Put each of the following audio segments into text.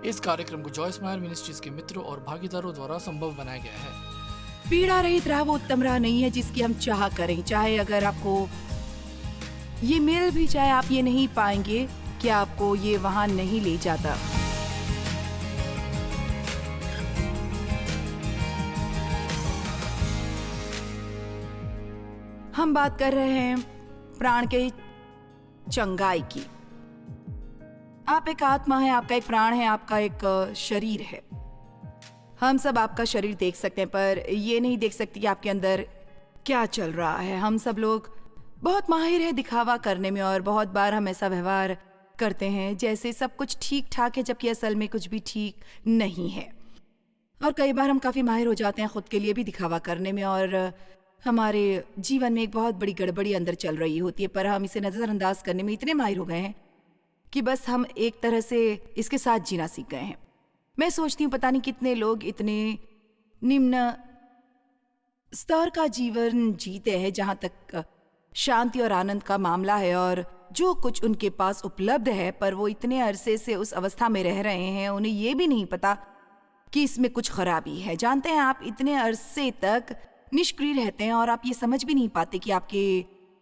इस कार्यक्रम को जॉयस मायर मिनिस्ट्रीज के मित्रों और भागीदारों द्वारा संभव बनाया गया है। पीड़ा रहित राह वो उत्तम राह नहीं है जिसकी हम चाह करें। चाहे अगर आपको ये मिल भी जाए, आप ये नहीं पाएंगे कि आपको ये वहां नहीं ले जाता। हम बात कर रहे हैं प्राण के चंगाई की। आप एक आत्मा है, आपका एक प्राण है, आपका एक शरीर है। हम सब आपका शरीर देख सकते हैं पर ये नहीं देख सकते कि आपके अंदर क्या चल रहा है। हम सब लोग बहुत माहिर है दिखावा करने में और बहुत बार हम ऐसा व्यवहार करते हैं जैसे सब कुछ ठीक ठाक है, जबकि असल में कुछ भी ठीक नहीं है। और कई बार हम काफ़ी माहिर हो जाते हैं खुद के लिए भी दिखावा करने में और हमारे जीवन में एक बहुत बड़ी गड़बड़ी अंदर चल रही होती है, पर हम इसे नज़रअंदाज करने में इतने माहिर हो गए हैं कि बस हम एक तरह से इसके साथ जीना सीख गए हैं। मैं सोचती हूँ पता नहीं कितने लोग इतने निम्न स्तर का जीवन जीते हैं जहाँ तक शांति और आनंद का मामला है, और जो कुछ उनके पास उपलब्ध है, पर वो इतने अरसे से उस अवस्था में रह रहे हैं, उन्हें ये भी नहीं पता कि इसमें कुछ खराबी है। जानते हैं, आप इतने अरसे तक निष्क्रिय रहते हैं और आप ये समझ भी नहीं पाते कि आपके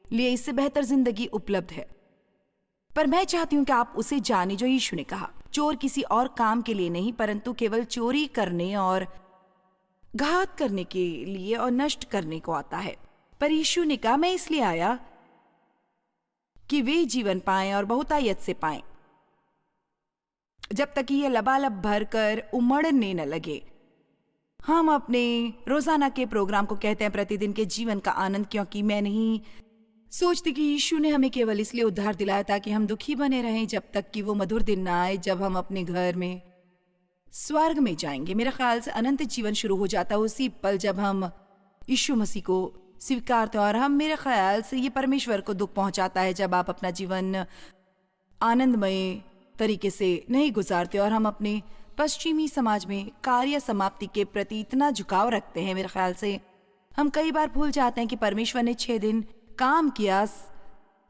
लिए इससे बेहतर जिंदगी उपलब्ध है। पर मैं चाहती हूँ कि आप उसे जाने जो यीशु ने कहा, चोर किसी और काम के लिए नहीं परंतु केवल चोरी करने और घात करने के लिए और नष्ट करने को आता है। पर यीशु ने कहा, मैं इसलिए आया कि वे जीवन पाएं और बहुतायत से पाएं, जब तक कि ये लबालब भरकर उमड़ने न लगे। हम अपने रोजाना के प्रोग्राम को कहते हैं प्रतिदिन के जीवन का आनंद, क्योंकि मैं नहीं सोचती कि यीशु ने हमें केवल इसलिए उद्धार दिलाया ताकि हम दुखी बने रहें जब तक कि वो मधुर दिन ना आए जब हम अपने घर में स्वर्ग में जाएंगे। मेरे ख्याल से अनंत जीवन शुरू हो जाता है उसी पल जब हम यीशु मसीह को स्वीकारते हैं, और हम मेरे ख्याल से ये परमेश्वर को दुख पहुंचाता है जब आप अपना जीवन आनंदमय तरीके से नहीं गुजारते और हम अपने पश्चिमी समाज में कार्य समाप्ति के प्रति इतना झुकाव रखते हैं। मेरे ख्याल से हम कई बार भूल जाते हैं कि परमेश्वर ने 6 दिन काम किया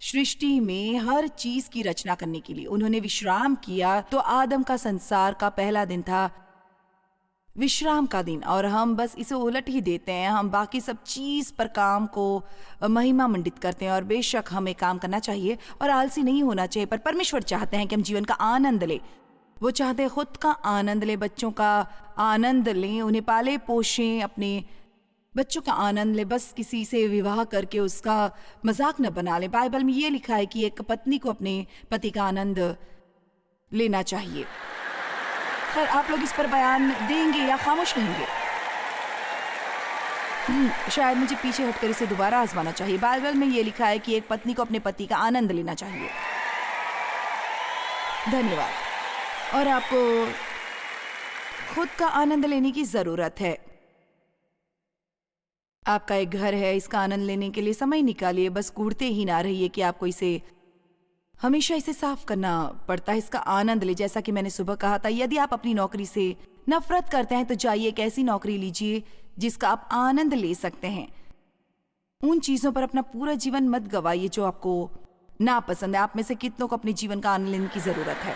सृष्टि में हर चीज की रचना करने के लिए। उन्होंने विश्राम किया, तो आदम का संसार का पहला दिन था विश्राम का दिन, और हम बस इसे उलट ही देते हैं। हम बाकी सब चीज पर काम को महिमा मंडित करते हैं, और बेशक हमें काम करना चाहिए और आलसी नहीं होना चाहिए, पर परमेश्वर चाहते हैं कि हम जीवन का आनंद लें। वो चाहते हैं खुद का आनंद लें, बच्चों का आनंद लें, उन्हें पाले पोषें, अपने बच्चों का आनंद लें, बस किसी से विवाह करके उसका मजाक न बना लें। बाइबल में ये लिखा है कि एक पत्नी को अपने पति का आनंद लेना चाहिए। खैर, आप लोग इस पर बयान देंगे या खामोश रहेंगे? शायद मुझे पीछे हटकर इसे दोबारा आजमाना चाहिए। बाइबल में ये लिखा है कि एक पत्नी को अपने पति का आनंद लेना चाहिए। धन्यवाद। और आपको खुद का आनंद लेने की जरूरत है। आपका एक घर है, इसका आनंद लेने के लिए समय निकालिए। बस कूड़ते ही ना रहिए कि आपको इसे हमेशा इसे साफ करना पड़ता है। इसका आनंद ले। जैसा कि मैंने सुबह कहा था, यदि आप अपनी नौकरी से नफरत करते हैं तो जाइए एक ऐसी नौकरी लीजिए जिसका आप आनंद ले सकते हैं। उन चीजों पर अपना पूरा जीवन मत गवाइए जो आपको नापसंद है। आप में से कितनों को अपने जीवन का आनंद लेने की जरूरत है?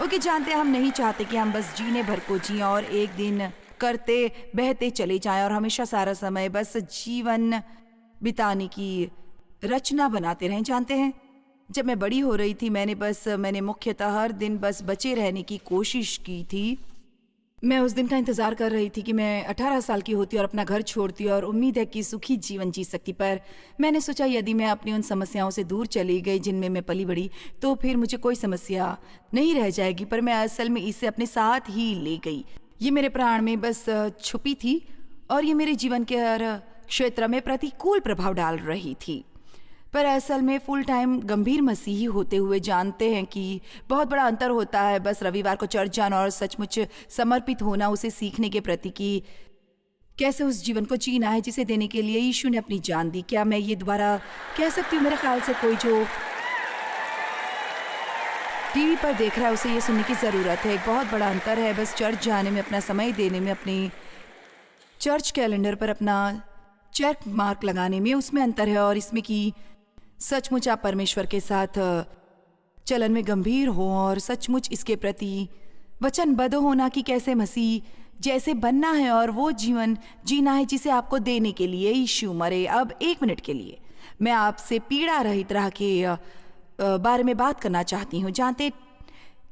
ओके, जानते हैं हम नहीं चाहते कि हम बस जीने भर को जिएं और एक दिन करते बहते चले जाएं और हमेशा सारा समय बस जीवन बिताने की रचना बनाते रहें। जानते हैं, जब मैं बड़ी हो रही थी मैंने मुख्यतः हर दिन बस बचे रहने की कोशिश की थी। मैं उस दिन का इंतज़ार कर रही थी कि मैं 18 साल की होती और अपना घर छोड़ती और उम्मीद है कि सुखी जीवन जी सकती। पर मैंने सोचा यदि मैं अपनी उन समस्याओं से दूर चली गई जिनमें मैं पली बड़ी, तो फिर मुझे कोई समस्या नहीं रह जाएगी। पर मैं असल में इसे अपने साथ ही ले गई। ये मेरे प्राण में बस छुपी थी और ये मेरे जीवन के हर क्षेत्र में प्रतिकूल प्रभाव डाल रही थी। पर असल में फुल टाइम गंभीर मसीही होते हुए जानते हैं कि बहुत बड़ा अंतर होता है बस रविवार को चर्च जाना और सचमुच समर्पित होना उसे सीखने के प्रति कि कैसे उस जीवन को जीना है जिसे देने के लिए यीशु ने अपनी जान दी। क्या मैं ये दोबारा कह सकती हूँ? मेरे ख्याल से कोई जो टीवी पर देख रहा है उसे ये सुनने की ज़रूरत है। एक बहुत बड़ा अंतर है बस चर्च जाने में, अपना समय देने में, अपने चर्च कैलेंडर पर अपना चेक मार्क लगाने में, उसमें अंतर है। और इसमें कि सचमुच आप परमेश्वर के साथ चलन में गंभीर हो और सचमुच इसके प्रति वचनबद्ध होना कि कैसे मसीह जैसे बनना है और वो जीवन जीना है जिसे आपको देने के लिए यीशु मरे। अब 1 मिनट के लिए मैं आपसे पीड़ा रहित राह के बारे में बात करना चाहती हूँ। जानते,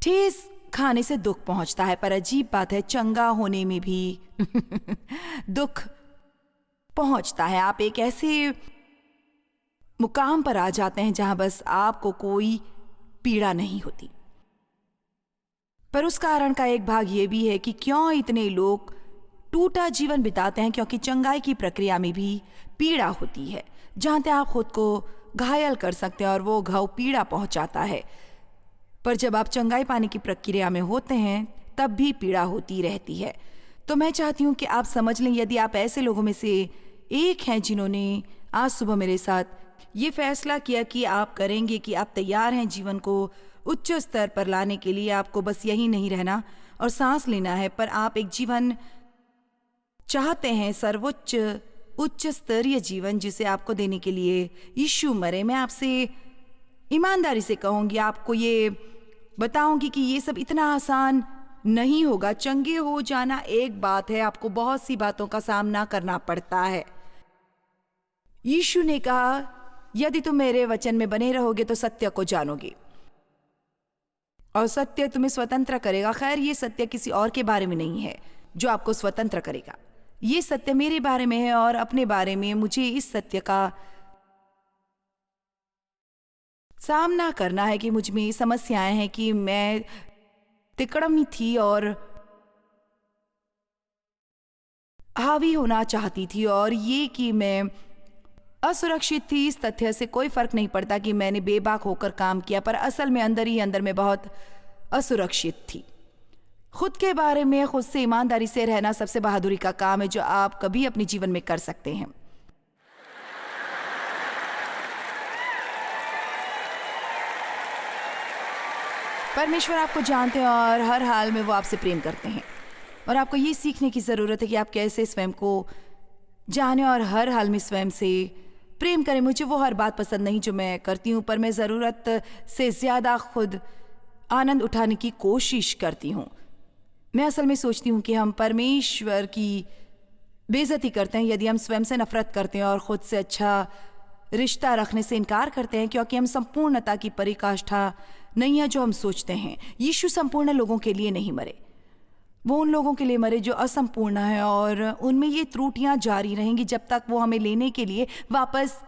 ठेस खाने से दुख पहुंचता है, पर अजीब बात है चंगा होने में भी दुख पहुंचता है। आप एक ऐसे मुकाम पर आ जाते हैं जहां बस आपको कोई पीड़ा नहीं होती। पर उस कारण का एक भाग ये भी है कि क्यों इतने लोग टूटा जीवन बिताते हैं, क्योंकि चंगाई की प्रक्रिया में भी पीड़ा होती है। जानते आप खुद को घायल कर सकते हैं और वो घाव पीड़ा पहुंचाता है, पर जब आप चंगाई पाने की प्रक्रिया में होते हैं तब भी पीड़ा होती रहती है। तो मैं चाहती हूँ कि आप समझ लें, यदि आप ऐसे लोगों में से एक हैं जिन्होंने आज सुबह मेरे साथ ये फैसला किया कि आप करेंगे, कि आप तैयार हैं जीवन को उच्च स्तर पर लाने के लिए, आपको बस यही नहीं रहना और सांस लेना है, पर आप एक जीवन चाहते हैं, सर्वोच्च उच्च स्तरीय जीवन जिसे आपको देने के लिए यीशु मरे। मैं आपसे ईमानदारी से कहूँगी, आपको ये बताऊंगी कि ये सब इतना आसान नहीं होगा। चंगे हो जाना एक बात है, आपको बहुत सी बातों का सामना करना पड़ता है। यीशु ने कहा, यदि तुम मेरे वचन में बने रहोगे तो सत्य को जानोगे और सत्य तुम्हें स्वतंत्र करेगा। खैर, ये सत्य किसी और के बारे में नहीं है जो आपको स्वतंत्र करेगा, ये सत्य मेरे बारे में है और अपने बारे में मुझे इस सत्य का सामना करना है कि मुझ में समस्याएं हैं कि मैं तिकड़मी थी और हावी होना चाहती थी, और ये कि मैं असुरक्षित थी। इस तथ्य से कोई फर्क नहीं पड़ता कि मैंने बेबाक होकर काम किया, पर असल में अंदर ही अंदर में बहुत असुरक्षित थी। खुद के बारे में खुद से ईमानदारी से रहना सबसे बहादुरी का काम है जो आप कभी अपने जीवन में कर सकते हैं। परमेश्वर आपको जानते हैं और हर हाल में वो आपसे प्रेम करते हैं, और आपको ये सीखने की ज़रूरत है कि आप कैसे स्वयं को जाने और हर हाल में स्वयं से प्रेम करें। मुझे वो हर बात पसंद नहीं जो मैं करती हूँ, पर मैं ज़रूरत से ज़्यादा खुद आनंद उठाने की कोशिश करती हूँ। मैं असल में सोचती हूँ कि हम परमेश्वर की बेइज्जती करते हैं यदि हम स्वयं से नफरत करते हैं और ख़ुद से अच्छा रिश्ता रखने से इनकार करते हैं, क्योंकि हम संपूर्णता की परिकाष्ठा नहीं है जो हम सोचते हैं। यीशु संपूर्ण लोगों के लिए नहीं मरे, वो उन लोगों के लिए मरे जो असंपूर्ण है, और उनमें ये त्रुटियां जारी रहेंगी जब तक वो हमें लेने के लिए वापस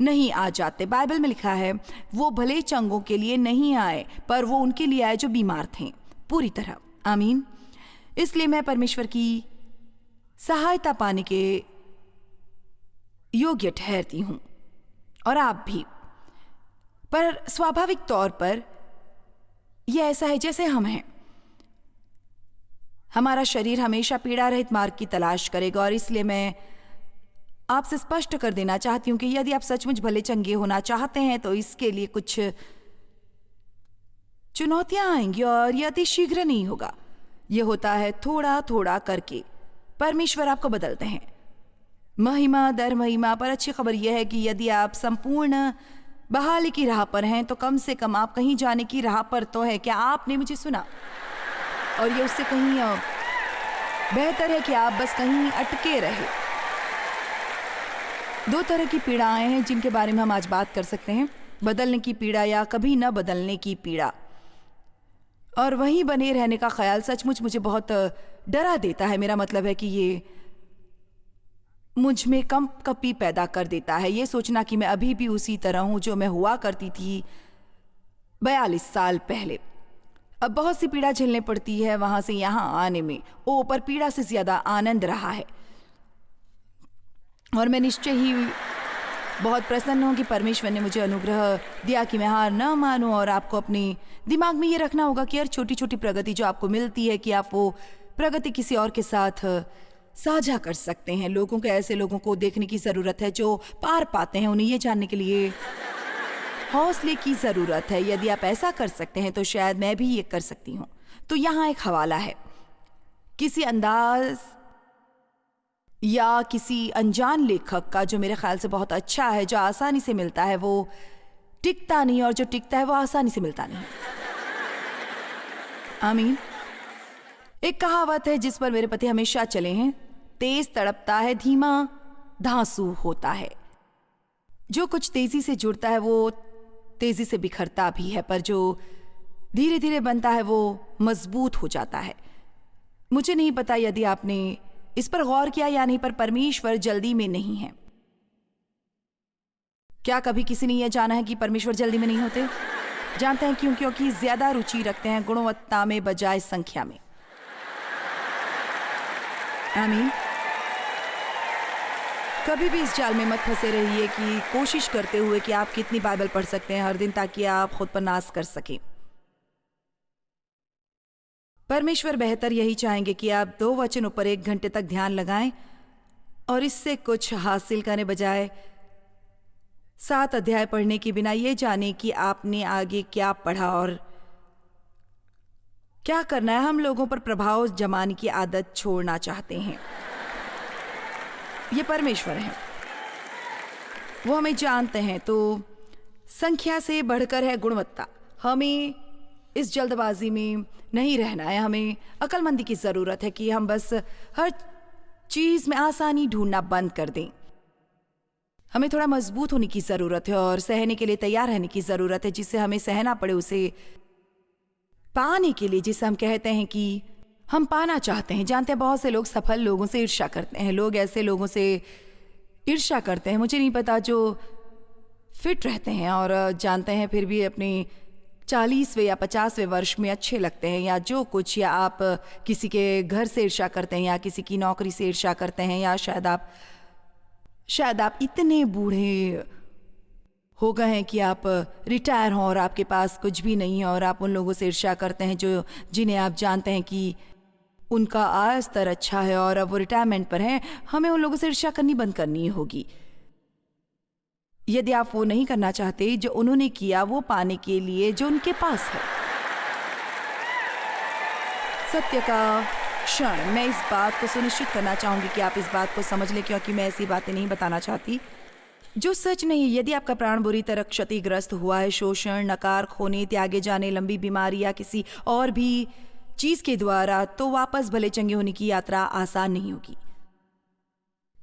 नहीं आ जाते। बाइबल में लिखा है, वो भले चंगों के लिए नहीं आए, पर वो उनके लिए आए जो बीमार थे पूरी तरह। आमीन। इसलिए मैं परमेश्वर की सहायता पाने के योग्य ठहरती हूँ, और आप भी। पर स्वाभाविक तौर पर यह ऐसा है जैसे हम हैं। हमारा शरीर हमेशा पीड़ा रहित मार्ग की तलाश करेगा, और इसलिए मैं आपसे स्पष्ट कर देना चाहती हूँ कि यदि आप सचमुच भले चंगे होना चाहते हैं तो इसके लिए कुछ चुनौतियां आएंगी, और यह अति शीघ्र नहीं होगा। यह होता है थोड़ा थोड़ा करके। परमेश्वर आपको बदलते हैं महिमा दर महिमा। पर अच्छी खबर यह है कि यदि आप संपूर्ण बहाली की राह पर हैं तो कम से कम आप कहीं जाने की राह पर तो है। क्या आपने मुझे सुना? और ये उससे कहीं बेहतर है कि आप बस कहीं अटके रहे। 2 तरह की पीड़ाएं हैं जिनके बारे में हम आज बात कर सकते हैं, बदलने की पीड़ा या कभी न बदलने की पीड़ा। और वहीं बने रहने का ख्याल सचमुच मुझे बहुत डरा देता है। मेरा मतलब है कि ये मुझ में कंपकपी पैदा कर देता है, ये सोचना कि मैं अभी भी उसी तरह हूं जो मैं हुआ करती थी 42 साल पहले। अब बहुत सी पीड़ा झेलने पड़ती है वहां से यहां आने में। पर पीड़ा से ज्यादा आनंद रहा है, और मैं निश्चय ही बहुत प्रसन्न हूं कि परमेश्वर ने मुझे अनुग्रह दिया कि मैं हार न मानूं। और आपको अपने दिमाग में ये रखना होगा कि हर छोटी छोटी प्रगति जो आपको मिलती है कि आप वो प्रगति किसी और के साथ साझा कर सकते हैं। लोगों के ऐसे लोगों को देखने की ज़रूरत है जो पार पाते हैं। उन्हें ये जानने के लिए हौसले की ज़रूरत है। यदि आप ऐसा कर सकते हैं तो शायद मैं भी ये कर सकती हूँ। तो यहाँ एक हवाला है किसी अंदाज या किसी अनजान लेखक का जो मेरे ख्याल से बहुत अच्छा है, जो आसानी से मिलता है वो टिकता नहीं, और जो टिकता है वो आसानी से मिलता नहीं। आमीन। एक कहावत है जिस पर मेरे पति हमेशा चले हैं, तेज तड़पता है, धीमा धांसू होता है। जो कुछ तेजी से जुड़ता है वो तेजी से बिखरता भी है, पर जो धीरे धीरे बनता है वो मजबूत हो जाता है। मुझे नहीं पता यदि आपने इस पर गौर किया या नहीं, पर परमेश्वर जल्दी में नहीं है। क्या कभी किसी ने यह जाना है कि परमेश्वर जल्दी में नहीं होते? जानते हैं क्यों? क्योंकि ज्यादा रुचि रखते हैं गुणवत्ता में बजाय संख्या में। आमीन। कभी भी इस जाल में मत फंसे रहिए कि कोशिश करते हुए कि आप कितनी बाइबल पढ़ सकते हैं हर दिन, ताकि आप खुद पर नाज कर सकें। परमेश्वर बेहतर यही चाहेंगे कि आप 2 वचनों पर 1 घंटे तक ध्यान लगाएं और इससे कुछ हासिल करने बजाय 7 अध्याय पढ़ने के बिना ये जाने कि आपने आगे क्या पढ़ा और क्या करना है। हम लोगों पर प्रभाव जमाने की आदत छोड़ना चाहते हैं। ये परमेश्वर है, वो हमें जानते हैं। तो संख्या से बढ़कर है गुणवत्ता। हमें इस जल्दबाजी में नहीं रहना है। हमें अक्लमंदी की जरूरत है कि हम बस हर चीज में आसानी ढूंढना बंद कर दें। हमें थोड़ा मजबूत होने की जरूरत है और सहने के लिए तैयार रहने की जरूरत है। जिससे हमें सहना पड़े उसे पाने के लिए, जिसे हम कहते हैं कि हम पाना चाहते हैं। जानते हैं बहुत से लोग सफल लोगों से ईर्ष्या करते हैं। लोग ऐसे लोगों से ईर्ष्या करते हैं, मुझे नहीं पता, जो फिट रहते हैं और जानते हैं फिर भी अपने 40वें या 50वें वर्ष में अच्छे लगते हैं, या जो कुछ, या आप किसी के घर से ईर्ष्या करते हैं, या किसी की नौकरी से ईर्ष्या करते हैं, या शायद आप इतने बूढ़े हो गए हैं कि आप रिटायर हों और आपके पास कुछ भी नहीं है और आप उन लोगों से ईर्ष्या करते हैं जिन्हें आप जानते हैं कि उनका आय स्तर अच्छा है और अब वो रिटायरमेंट पर हैं। हमें उन लोगों से ईर्ष्या करनी बंद करनी होगी। यदि आप वो नहीं करना चाहते जो उन्होंने किया, वो पाने के लिए जो उनके पास है। सत्य का क्षण, मैं इस बात को सुनिश्चित करना चाहूंगी कि आप इस बात को समझ लें, क्योंकि मैं ऐसी बातें नहीं बताना चाहती जो सच नहीं। यदि आपका प्राण बुरी तरह क्षतिग्रस्त हुआ है, शोषण, नकार, खोने, त्यागे जाने, लंबी बीमारी या किसी और भी चीज के द्वारा, तो वापस भले चंगे होने की यात्रा आसान नहीं होगी।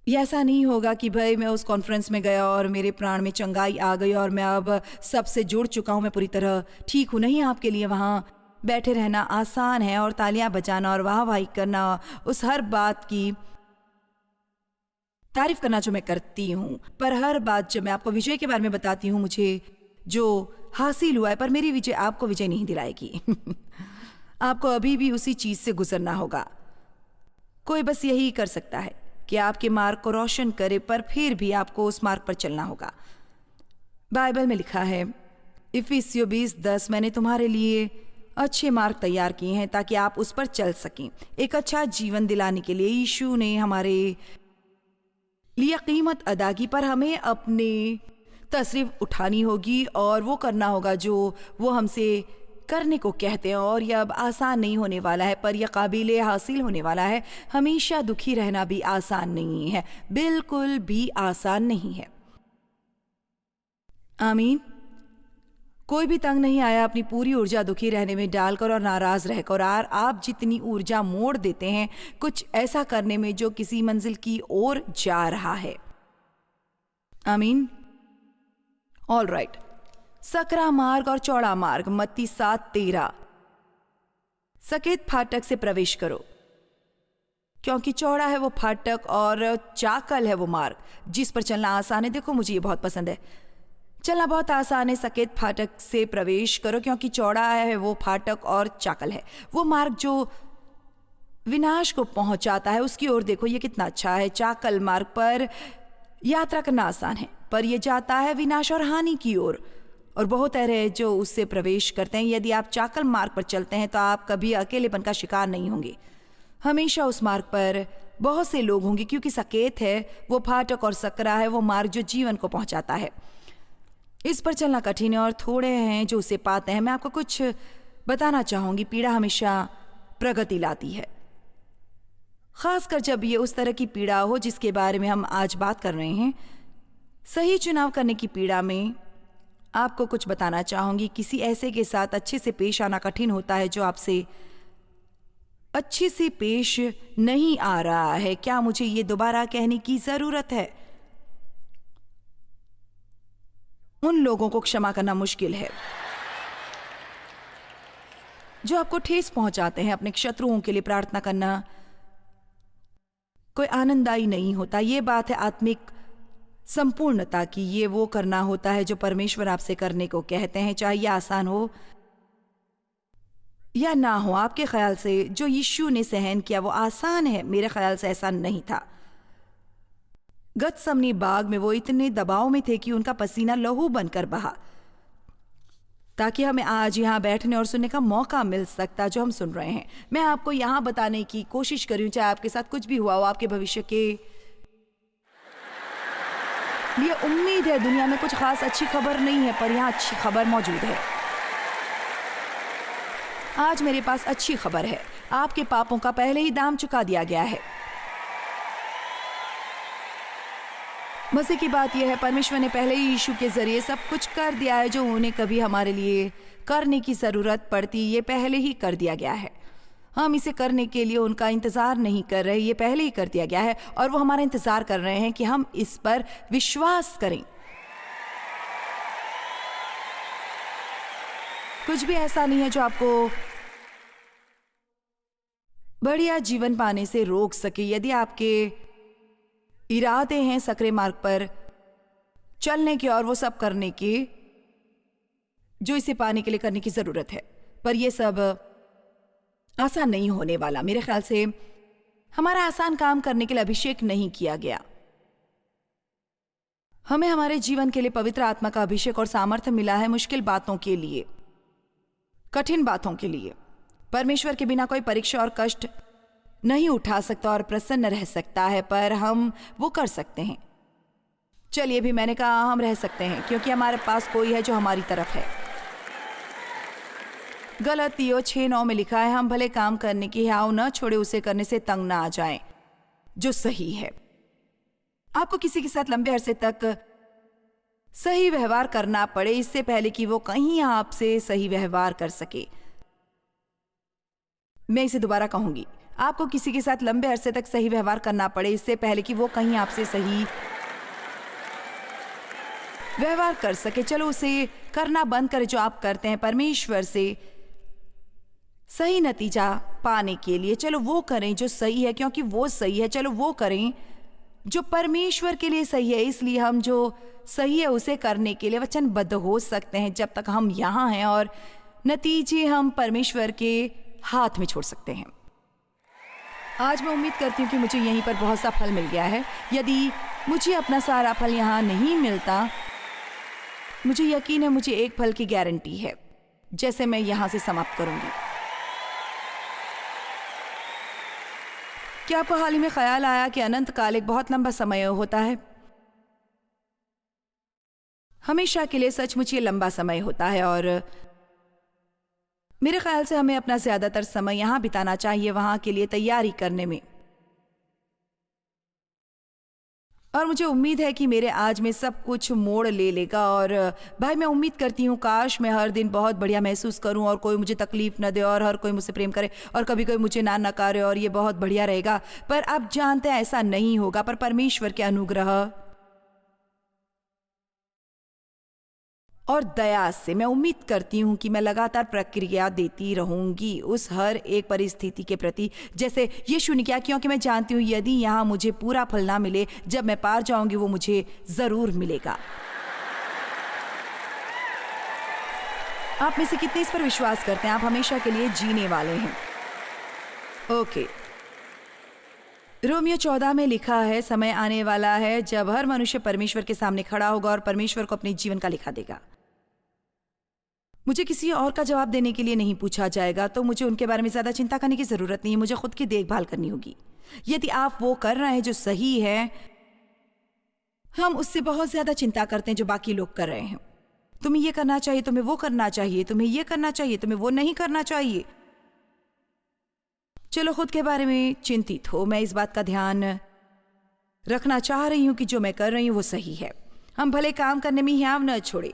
ये ऐसा नहीं होगा कि भाई मैं उस कॉन्फ्रेंस में गया और मेरे प्राण में चंगाई आ गई और मैं अब सबसे जुड़ चुका हूं, मैं पूरी तरह ठीक हूं। नहीं, आपके लिए वहां बैठे रहना आसान है और तालियां बजाना और वाहवाही करना, उस हर बात की तारीफ करना जो मैं करती हूँ। पर हर बात जब मैं आपको विजय के बारे में बताती हूँ, मुझे जो हासिल हुआ है, पर मेरी विजय आपको विजय नहीं दिलाएगी। आपको अभी भी उसी चीज से गुजरना होगा। कोई बस यही कर सकता है कि आपके मार्ग को रोशन करे, पर फिर भी आपको उस मार्ग पर चलना होगा। बाइबल में लिखा है, इफिसियों 20:10, मैंने तुम्हारे लिए अच्छे मार्ग तैयार किए हैं ताकि आप उस पर चल सकें। एक अच्छा जीवन दिलाने के लिए यीशु ने हमारे लिए कीमत अदा की, पर हमें अपने तशरीफ उठानी होगी और वो करना होगा जो वो हमसे करने को कहते हैं। और यह अब आसान नहीं होने वाला है, पर यह काबिल हासिल होने वाला है। हमेशा दुखी रहना भी आसान नहीं है, बिल्कुल भी आसान नहीं है। आमीन। कोई भी तंग नहीं आया अपनी पूरी ऊर्जा दुखी रहने में डालकर और नाराज रहकर। और आप जितनी ऊर्जा मोड़ देते हैं कुछ ऐसा करने में जो किसी मंजिल की ओर जा रहा है। आमीन। All right. सकरा मार्ग और चौड़ा मार्ग, मत्ती 7:13। सकेत फाटक से प्रवेश करो, क्योंकि चौड़ा है वो फाटक और चाकल है वो मार्ग जिस पर चलना आसान है। देखो, मुझे ये बहुत पसंद है। चलना बहुत आसान है। सकेत फाटक से प्रवेश करो, क्योंकि चौड़ा है वो फाटक और चाकल है वो मार्ग जो विनाश को पहुंचाता है। उसकी ओर देखो, ये कितना अच्छा है। चाकल मार्ग पर यात्रा करना आसान है, पर यह जाता है विनाश और हानि की ओर, और बहुत है जो उससे प्रवेश करते हैं। यदि आप चाकल मार्ग पर चलते हैं तो आप कभी अकेलेपन का शिकार नहीं होंगे। हमेशा उस मार्ग पर बहुत से लोग होंगे, क्योंकि सकेत है वो फाटक और सकरा है वो मार्ग जो जीवन को पहुंचाता है। इस पर चलना कठिन है और थोड़े हैं जो उसे पाते हैं। मैं आपको कुछ बताना चाहूंगी। पीड़ा हमेशा प्रगति लाती है, खासकर जब ये उस तरह की पीड़ा हो जिसके बारे में हम आज बात कर रहे हैं। सही चुनाव करने की पीड़ा में आपको कुछ बताना चाहूंगी। किसी ऐसे के साथ अच्छे से पेश आना कठिन होता है जो आपसे अच्छी से पेश नहीं आ रहा है। क्या मुझे ये दोबारा कहने की जरूरत है? उन लोगों को क्षमा करना मुश्किल है जो आपको ठेस पहुंचाते हैं। अपने शत्रुओं के लिए प्रार्थना करना कोई आनंददायी नहीं होता। ये बात है आत्मिक संपूर्णता की। ये वो करना होता है जो परमेश्वर आपसे करने को कहते हैं, चाहे यह आसान हो या ना हो। आपके ख्याल से जो यीशु ने सहन किया वो आसान है? मेरे ख्याल से ऐसा नहीं था। गतसमनी बाग में वो इतने दबाव में थे कि उनका पसीना लहू बनकर बहा, ताकि हमें आज यहाँ बैठने और सुनने का मौका मिल सकता जो हम सुन रहे हैं। मैं आपको यहाँ बताने की कोशिश कर रही हूँ, चाहे आपके साथ कुछ भी हुआ हो, आपके भविष्य के लिए उम्मीद है। दुनिया में कुछ खास अच्छी खबर नहीं है, पर यहाँ अच्छी खबर मौजूद है। आज मेरे पास अच्छी खबर है। आपके पापों का पहले ही दाम चुका दिया गया है। मजे की बात यह है, परमेश्वर ने पहले ही यीशु के जरिए सब कुछ कर दिया है जो उन्हें कभी हमारे लिए करने की जरूरत पड़ती। ये पहले ही कर दिया गया है। हम इसे करने के लिए उनका इंतजार नहीं कर रहे, ये पहले ही कर दिया गया है और वो हमारा इंतजार कर रहे हैं कि हम इस पर विश्वास करें। कुछ भी ऐसा नहीं है जो आपको बढ़िया जीवन पाने से रोक सके। यदि आपके इरादे हैं सकरे मार्ग पर चलने के और वो सब करने के जो इसे पाने के लिए करने की जरूरत है, पर यह सब आसान नहीं होने वाला। मेरे ख्याल से हमारा आसान काम करने के लिए अभिषेक नहीं किया गया। हमें हमारे जीवन के लिए पवित्र आत्मा का अभिषेक और सामर्थ्य मिला है मुश्किल बातों के लिए, कठिन बातों के लिए। परमेश्वर के बिना कोई परीक्षा और कष्ट नहीं उठा सकता और प्रसन्न रह सकता है, पर हम वो कर सकते हैं। चलिए भी मैंने कहा हम रह सकते हैं क्योंकि हमारे पास कोई है जो हमारी तरफ है। गलतियों 6:9 में लिखा है, हम भले काम करने की हियाव न छोड़े, उसे करने से तंग ना आ जाएं, जो सही है। आपको किसी के साथ लंबे अरसे तक सही व्यवहार करना पड़े इससे पहले कि वो कहीं आपसे सही व्यवहार कर सके। मैं इसे दोबारा कहूंगी, आपको किसी के साथ लंबे अरसे तक सही व्यवहार करना पड़े इससे पहले कि वो कहीं आपसे सही व्यवहार कर सके। चलो उसे करना बंद करें जो आप करते हैं परमेश्वर से सही नतीजा पाने के लिए। चलो वो करें जो सही है क्योंकि वो सही है। चलो वो करें जो परमेश्वर के लिए सही है, इसलिए हम जो सही है उसे करने के लिए वचनबद्ध हो सकते हैं जब तक हम यहाँ हैं, और नतीजे हम परमेश्वर के हाथ में छोड़ सकते हैं। आज मैं उम्मीद करती हूँ कि मुझे यहीं पर बहुत सा फल मिल गया है। यदि मुझे अपना सारा फल यहाँ नहीं मिलता, मुझे यकीन है मुझे एक फल की गारंटी है, जैसे मैं यहाँ से समाप्त करूंगी। क्या आपको हाल ही में ख्याल आया कि अनंत काल एक बहुत लंबा समय होता है? हमेशा के लिए सचमुच ये लंबा समय होता है, और मेरे ख्याल से हमें अपना ज्यादातर समय यहाँ बिताना चाहिए, वहां के लिए तैयारी करने में। और मुझे उम्मीद है कि मेरे आज में सब कुछ मोड़ ले लेगा। और भाई मैं उम्मीद करती हूँ काश मैं हर दिन बहुत बढ़िया महसूस करूँ और कोई मुझे तकलीफ न दे और हर कोई मुझसे प्रेम करे और कभी कोई मुझे ना नकारे, और ये बहुत बढ़िया रहेगा। पर आप जानते हैं ऐसा नहीं होगा। पर परमेश्वर के अनुग्रह और दया से मैं उम्मीद करती हूँ कि मैं लगातार प्रक्रिया देती रहूंगी उस हर एक परिस्थिति के प्रति, जैसे यीशु ने किया, क्योंकि मैं जानती हूँ यदि यहाँ मुझे पूरा फल ना मिले, जब मैं पार जाऊंगी वो मुझे जरूर मिलेगा। आप में से कितने इस पर विश्वास करते हैं? आप हमेशा के लिए जीने वाले हैं। ओके, रोमियो 14 में लिखा है, समय आने वाला है जब हर मनुष्य परमेश्वर के सामने खड़ा होगा और परमेश्वर को अपने जीवन का लेखा देगा। मुझे किसी और का जवाब देने के लिए नहीं पूछा जाएगा, तो मुझे उनके बारे में ज्यादा चिंता करने की जरूरत नहीं है। मुझे खुद की देखभाल करनी होगी। यदि आप वो कर रहे हैं जो सही है, हम उससे बहुत ज्यादा चिंता करते हैं जो बाकी लोग कर रहे हैं। तुम्हें ये करना चाहिए, तुम्हें वो करना चाहिए, तुम्हें ये करना चाहिए, तुम्हें वो नहीं करना चाहिए। चलो खुद के बारे में चिंतित हो। मैं इस बात का ध्यान रखना चाह रही हूं कि जो मैं कर रही हूं वो सही है। हम भले काम करने में हियाव न छोड़े,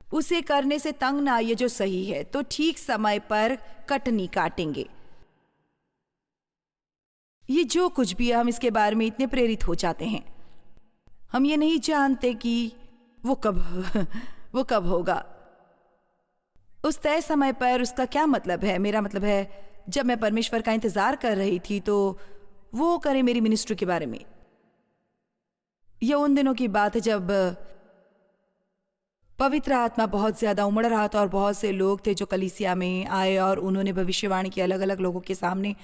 उसे करने से तंग ना आइए जो सही है, तो ठीक समय पर कटनी काटेंगे। ये जो कुछ भी है, हम इसके बारे में इतने प्रेरित हो जाते हैं, हम ये नहीं जानते कि वो कब होगा, उस तय समय पर। उसका क्या मतलब है? मेरा मतलब है, जब मैं परमेश्वर का इंतजार कर रही थी तो वो करे मेरी मिनिस्ट्री के बारे में। ये उन दिनों की बात है जब पवित्र आत्मा बहुत ज्यादा उमड़ रहा था और बहुत से लोग थे जो कलीसिया में आए और उन्होंने भविष्यवाणी की अलग अलग लोगों के सामने।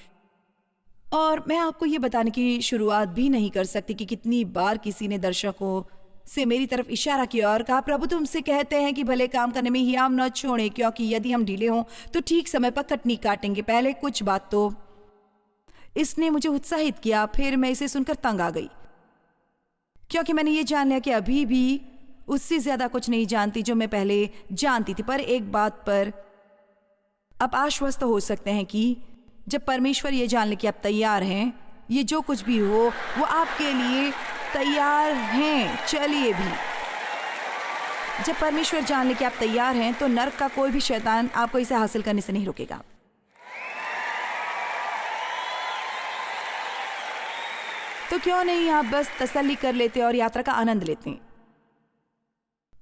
और मैं आपको ये बताने की शुरुआत भी नहीं कर सकती कि कितनी बार किसी ने दर्शकों से मेरी तरफ इशारा किया और कहा, प्रभु तुमसे कहते हैं कि भले काम करने में हियाम न छोड़ें, क्योंकि यदि हम ढीले हों तो ठीक समय पर कटनी काटेंगे। पहले कुछ बात तो इसने मुझे उत्साहित किया, फिर मैं इसे सुनकर तंग आ गई, क्योंकि मैंने ये जान लिया कि अभी भी उससे ज्यादा कुछ नहीं जानती जो मैं पहले जानती थी। पर एक बात पर आप आश्वस्त हो सकते हैं कि जब परमेश्वर ये जान ले कि आप तैयार हैं, ये जो कुछ भी हो वो आपके लिए तैयार हैं। चलिए भी, जब परमेश्वर जान ले कि आप तैयार हैं तो नर्क का कोई भी शैतान आपको इसे हासिल करने से नहीं रोकेगा। तो क्यों नहीं आप बस तसल्ली कर लेते और यात्रा का आनंद लेते हैं,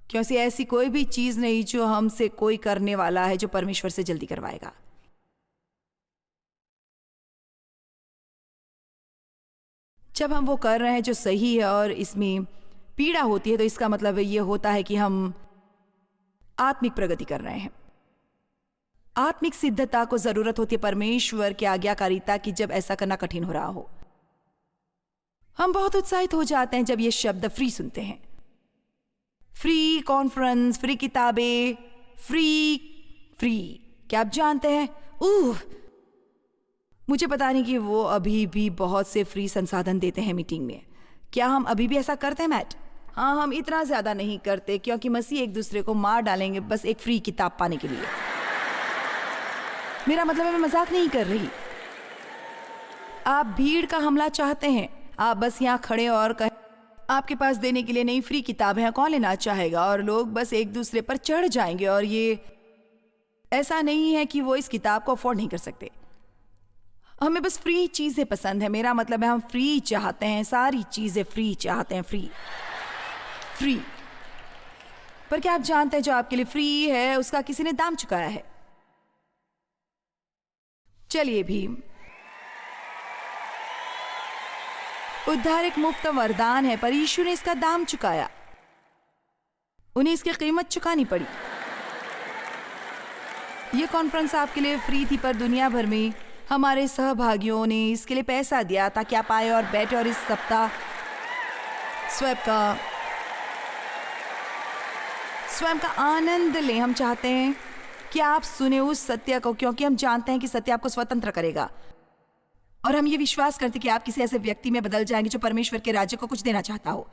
क्योंकि ऐसी कोई भी चीज नहीं जो हमसे कोई करने वाला है जो परमेश्वर से जल्दी करवाएगा। जब हम वो कर रहे हैं जो सही है और इसमें पीड़ा होती है, तो इसका मतलब ये होता है कि हम आत्मिक प्रगति कर रहे हैं। आत्मिक सिद्धता को जरूरत होती है परमेश्वर की आज्ञाकारिता की जब ऐसा करना कठिन हो रहा हो। हम बहुत उत्साहित हो जाते हैं जब ये शब्द फ्री सुनते हैं। फ्री कॉन्फ्रेंस, फ्री किताबें, फ्री। क्या आप जानते हैं, मुझे पता नहीं कि वो अभी भी बहुत से फ्री संसाधन देते हैं मीटिंग में। क्या हम अभी भी ऐसा करते हैं मैट? हाँ, हम इतना ज्यादा नहीं करते, क्योंकि मसीह एक दूसरे को मार डालेंगे बस एक फ्री किताब पाने के लिए। मेरा मतलब है, मैं मजाक नहीं कर रही। आप भीड़ का हमला चाहते हैं, आप बस यहाँ खड़े और कहें आपके पास देने के लिए नई फ्री किताब है, कौन लेना चाहेगा, और लोग बस एक दूसरे पर चढ़ जाएंगे। और ये ऐसा नहीं है कि वो इस किताब को अफोर्ड नहीं कर सकते। हमें बस फ्री चीजें पसंद है। मेरा मतलब है, हम फ्री चाहते हैं, सारी चीजें फ्री चाहते हैं, फ्री। पर क्या आप जानते हैं, जो आपके लिए फ्री है उसका किसी ने दाम चुकाया है। चलिए भी, उद्धार एक मुफ्त वरदान है, पर यीशु ने इसका दाम चुकाया, उन्हें इसकी कीमत चुकानी पड़ी। यह कॉन्फ्रेंस आपके लिए फ्री थी, पर दुनिया भर में हमारे सहभागियों ने इसके लिए पैसा दिया ताकि आप आए और बैठे और इस सप्ताह स्वयं का आनंद लें। हम चाहते हैं कि आप सुने उस सत्य को, क्योंकि हम जानते हैं कि सत्य आपको स्वतंत्र करेगा। और हम ये विश्वास करते कि आप किसी ऐसे व्यक्ति में बदल जाएंगे जो परमेश्वर के राज्य को कुछ देना चाहता हो,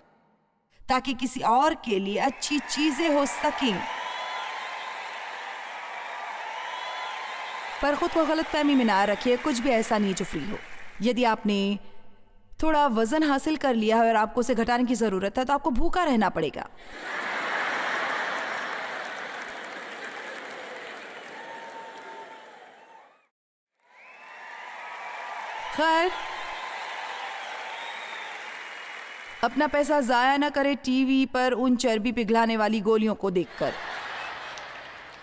ताकि किसी और के लिए अच्छी चीजें हो सकें। पर खुद को गलतफहमी में ना रखिए, कुछ भी ऐसा नहीं जो फ्री हो। यदि आपने थोड़ा वजन हासिल कर लिया है और आपको उसे घटाने की जरूरत है, तो आपको भूखा रहना पड़ेगा। खैर, अपना पैसा जाया ना करें टीवी पर उन चर्बी पिघलाने वाली गोलियों को देखकर,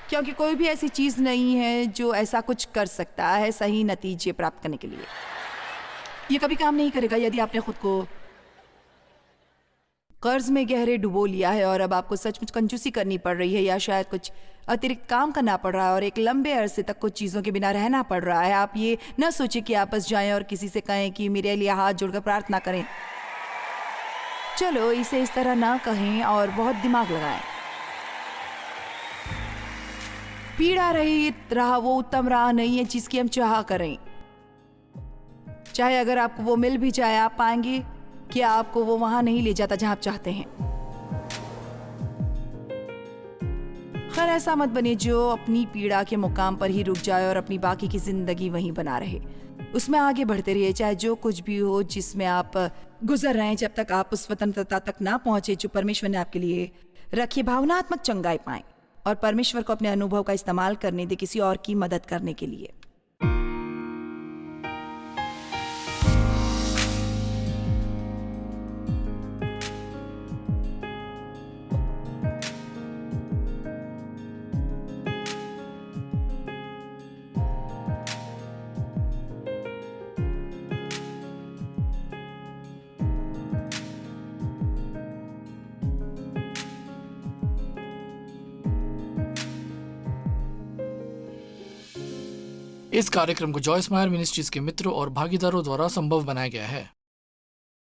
क्योंकि कोई भी ऐसी चीज नहीं है जो ऐसा कुछ कर सकता है सही नतीजे प्राप्त करने के लिए। यह कभी काम नहीं करेगा यदि आपने खुद को कर्ज में गहरे डुबो लिया है और अब आपको सचमुच कंजूसी करनी पड़ रही है, या शायद कुछ अतिरिक्त काम करना पड़ रहा है और एक लंबे अरसे तक कुछ चीजों के बिना रहना पड़ रहा है। आप ये न सोचिए कि आप बस जाएं और किसी से कहें कि मेरे लिए हाथ जोड़कर प्रार्थना करें। चलो, इसे इस तरह ना कहें और बहुत दिमाग लगाएं। पीड़ा रहित राह वो उत्तम राह नहीं है जिसकी हम चाह करें। चाहे अगर आपको वो मिल भी जाए, आप पाएंगे कि आपको वो वहां नहीं ले जाता जहां आप चाहते हैं। खैर, ऐसा मत बनिए जो अपनी पीड़ा के मुकाम पर ही रुक जाए और अपनी बाकी की जिंदगी वहीं बना रहे। उसमें आगे बढ़ते रहिए, चाहे जो कुछ भी हो जिसमें आप गुजर रहे हैं, जब तक आप उस स्वतंत्रता तक ना पहुंचे जो परमेश्वर ने आपके लिए रखी। भावनात्मक चंगाई पाएं और परमेश्वर को अपने अनुभव का इस्तेमाल करने दे किसी और की मदद करने के लिए। इस कार्यक्रम को जॉयस मायर मिनिस्ट्रीज के मित्रों और भागीदारों द्वारा संभव बनाया गया है।